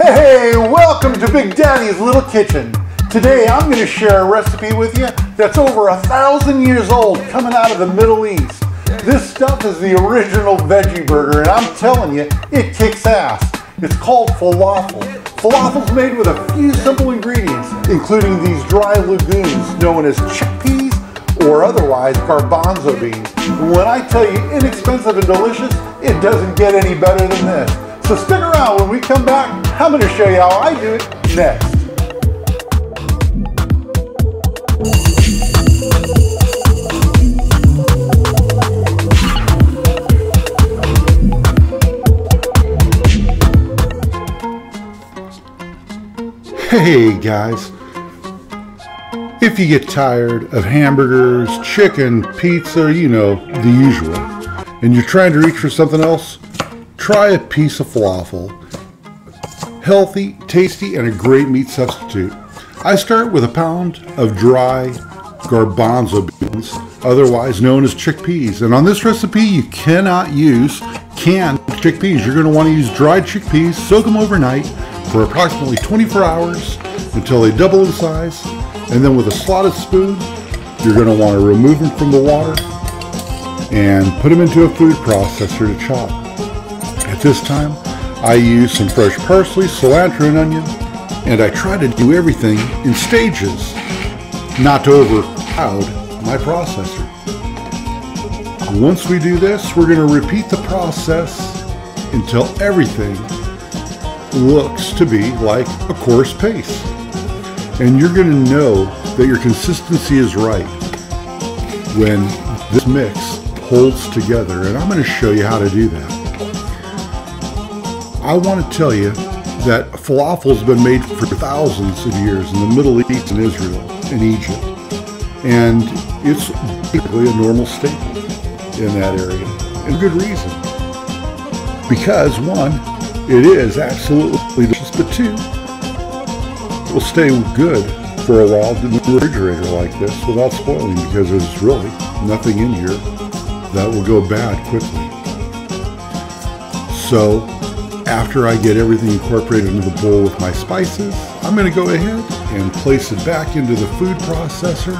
Hey, welcome to Big Daddy's Little Kitchen. Today I'm going to share a recipe with you that's over 1,000 years old, coming out of the Middle East. This stuff is the original veggie burger, and I'm telling you, it kicks ass. It's called falafel. Falafel's made with a few simple ingredients, including these dry legumes known as chickpeas or otherwise garbanzo beans. And when I tell you inexpensive and delicious, it doesn't get any better than this. So stick around. When we come back, I'm going to show you how I do it next. Hey guys, if you get tired of hamburgers, chicken, pizza, you know, the usual, and you're trying to reach for something else, try a piece of falafel. Healthy, tasty, and a great meat substitute. I start with a pound of dry garbanzo beans, otherwise known as chickpeas. And on this recipe, you cannot use canned chickpeas. You're going to want to use dried chickpeas, soak them overnight for approximately 24 hours until they double in size. And then with a slotted spoon, you're going to want to remove them from the water and put them into a food processor to chop. At this time, I use some fresh parsley, cilantro, and onion, and I try to do everything in stages, not to overcrowd my processor. Once we do this, we're going to repeat the process until everything looks to be like a coarse paste. And you're going to know that your consistency is right when this mix holds together, and I'm going to show you how to do that. I want to tell you that falafel has been made for thousands of years in the Middle East and Israel and Egypt, and it's basically a normal staple in that area, and a good reason. Because one, it is absolutely delicious, but two, it will stay good for a while in the refrigerator like this without spoiling, because there's really nothing in here that will go bad quickly. So after I get everything incorporated into the bowl with my spices, I'm going to go ahead and place it back into the food processor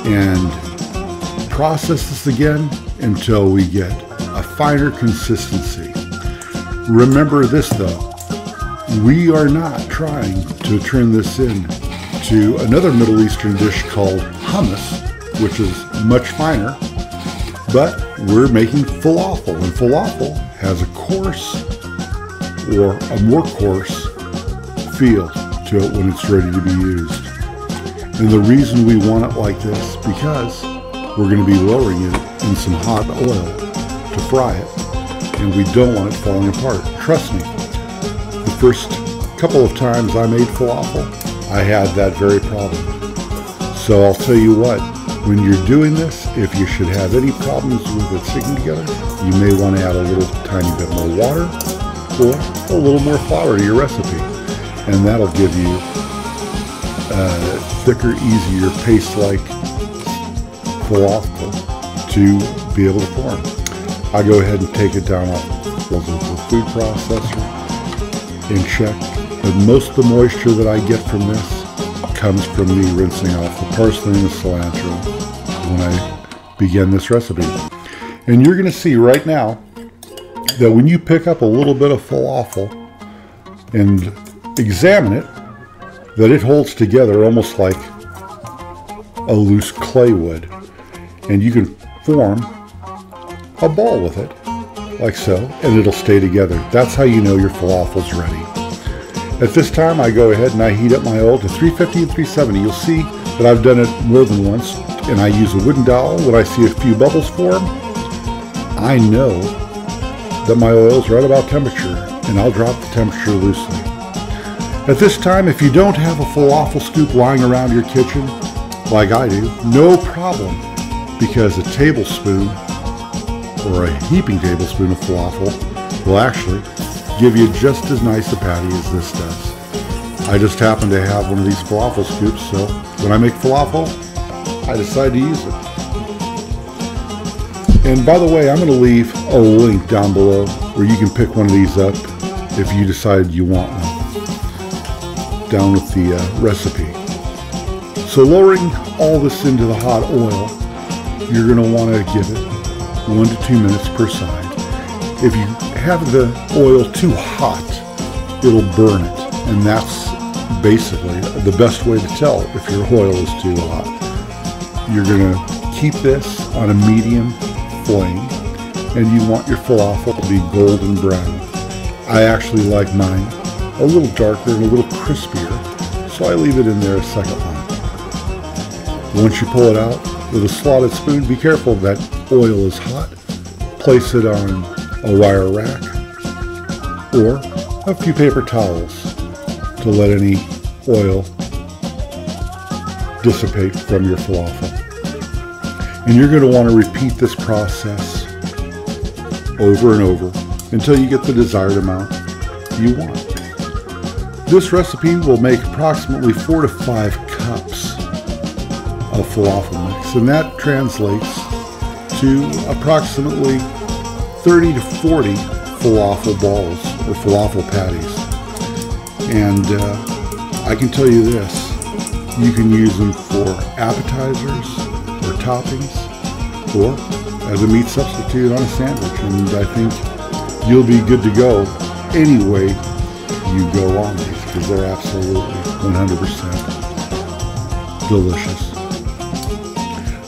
and process this again until we get a finer consistency. Remember this though, we are not trying to turn this into another Middle Eastern dish called hummus, which is much finer, but we're making falafel, and falafel has a coarse or a more coarse feel to it when it's ready to be used. And the reason we want it like this, because we're going to be lowering it in some hot oil to fry it, and we don't want it falling apart. Trust me, the first couple of times I made falafel, I had that very problem. So I'll tell you what, when you're doing this, if you should have any problems with it sticking together, you may want to add a little tiny bit more water or a little more flour to your recipe. And that'll give you a thicker, easier paste-like falafel to be able to form. I go ahead and take it down off the food processor and check that most of the moisture that I get from this comes from me rinsing off the parsley and the cilantro when I begin this recipe. And you're going to see right now that when you pick up a little bit of falafel and examine it, that it holds together almost like a loose clay would. And you can form a ball with it, like so, and it'll stay together. That's how you know your falafel's ready. At this time, I go ahead and I heat up my oil to 350 and 370. You'll see that I've done it more than once, and I use a wooden dowel. When I see a few bubbles form, I know that my oil's right about temperature, and I'll drop the temperature loosely. At this time, if you don't have a falafel scoop lying around your kitchen, like I do, no problem, because a tablespoon or a heaping tablespoon of falafel will actually give you just as nice a patty as this does. I just happen to have one of these falafel scoops, so when I make falafel, I decide to use it. And by the way, I'm going to leave a link down below where you can pick one of these up if you decide you want one. Down with the recipe. So lowering all this into the hot oil, you're going to want to give it 1 to 2 minutes per side. If you have the oil too hot, it'll burn it, and that's basically the best way to tell if your oil is too hot. You're going to keep this on a medium flame, and you want your falafel to be golden brown. I actually like mine a little darker and a little crispier, so I leave it in there a second long. Once you pull it out with a slotted spoon, be careful that oil is hot. Place it on a wire rack or a few paper towels to let any oil dissipate from your falafel. And you're going to want to repeat this process over and over until you get the desired amount you want. This recipe will make approximately 4 to 5 cups of falafel mix, and that translates to approximately 30 to 40 falafel balls or falafel patties. And I can tell you this, you can use them for appetizers or toppings or as a meat substitute on a sandwich, and I think you'll be good to go any way you go on these, because they're absolutely 100% delicious.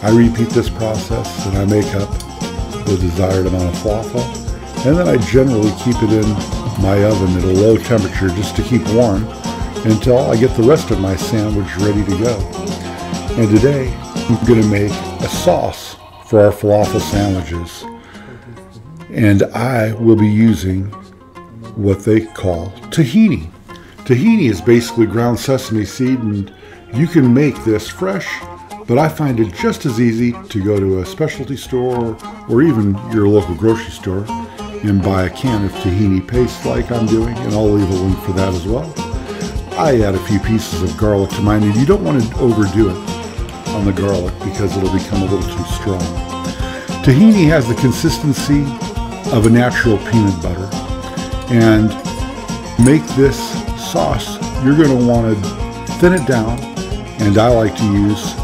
I repeat this process and I make up the desired amount of falafel, and then I generally keep it in my oven at a low temperature just to keep warm until I get the rest of my sandwich ready to go. And today I'm going to make a sauce for our falafel sandwiches, and I will be using what they call tahini. Tahini is basically ground sesame seed, and you can make this fresh, but I find it just as easy to go to a specialty store or even your local grocery store and buy a can of tahini paste like I'm doing, and I'll leave a link for that as well. I add a few pieces of garlic to mine, and you don't want to overdo it on the garlic because it'll become a little too strong. Tahini has the consistency of a natural peanut butter, and make this sauce, you're going to want to thin it down, and I like to use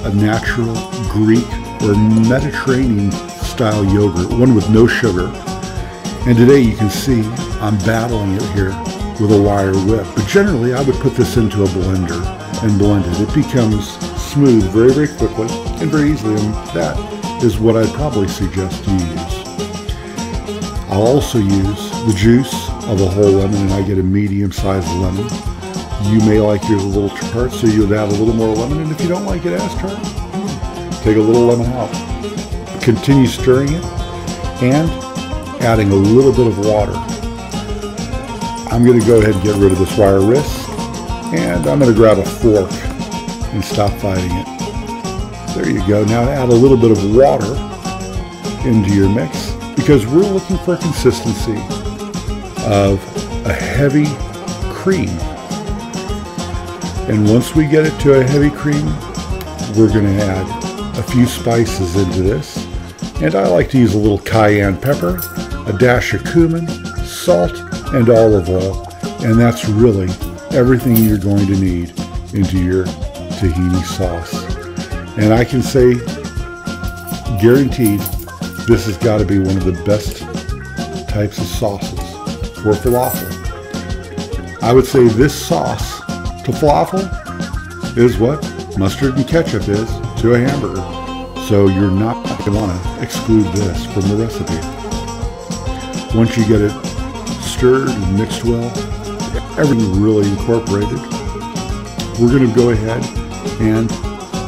a natural Greek or Mediterranean style yogurt, one with no sugar. And today you can see I'm battling it here with a wire whip, but generally I would put this into a blender and blend it. It becomes smooth very, very quickly and very easily, and that is what I'd probably suggest you use. I'll also use the juice of a whole lemon, and I get a medium-sized lemon. You may like yours a little tart, so you'd add a little more lemon, and if you don't like it as tart, take a little lemon out. Continue stirring it and adding a little bit of water. I'm going to go ahead and get rid of this wire whisk, and I'm going to grab a fork and stop fighting it. There you go. Now add a little bit of water into your mix, because we're looking for a consistency of a heavy cream. And once we get it to a heavy cream, we're going to add a few spices into this. And I like to use a little cayenne pepper, a dash of cumin, salt, and olive oil. And that's really everything you're going to need into your tahini sauce. And I can say, guaranteed, this has got to be one of the best types of sauces for falafel. I would say this sauce to falafel is what mustard and ketchup is to a hamburger. So you're not going to want to exclude this from the recipe. Once you get it stirred and mixed well, everything really incorporated, we're going to go ahead and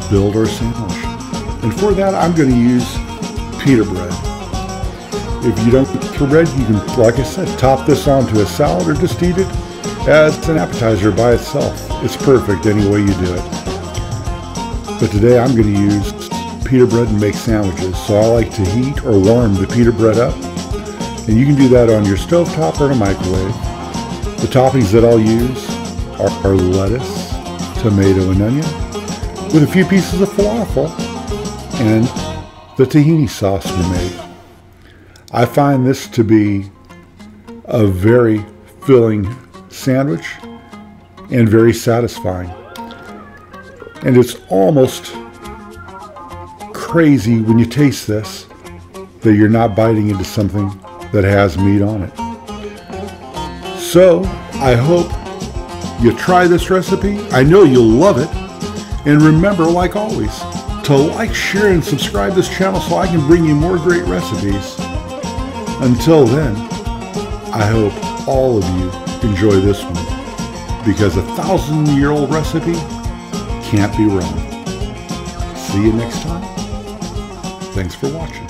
build our sandwich. And for that, I'm going to use pita bread. If you don't get pita bread, you can, like I said, top this onto a salad or just eat it as an appetizer by itself. It's perfect any way you do it. But today I'm going to use pita bread and make sandwiches. So I like to heat or warm the pita bread up. And you can do that on your stovetop or in a microwave. The toppings that I'll use are lettuce, tomato, and onion, with a few pieces of falafel and the tahini sauce we made. I find this to be a very filling sandwich and very satisfying. And it's almost crazy when you taste this that you're not biting into something that has meat on it. So I hope you try this recipe. I know you'll love it. And remember, like always, to like, share, and subscribe this channel so I can bring you more great recipes. Until then, I hope all of you enjoy this one, because a 1,000-year-old recipe can't be wrong. See you next time. Thanks for watching.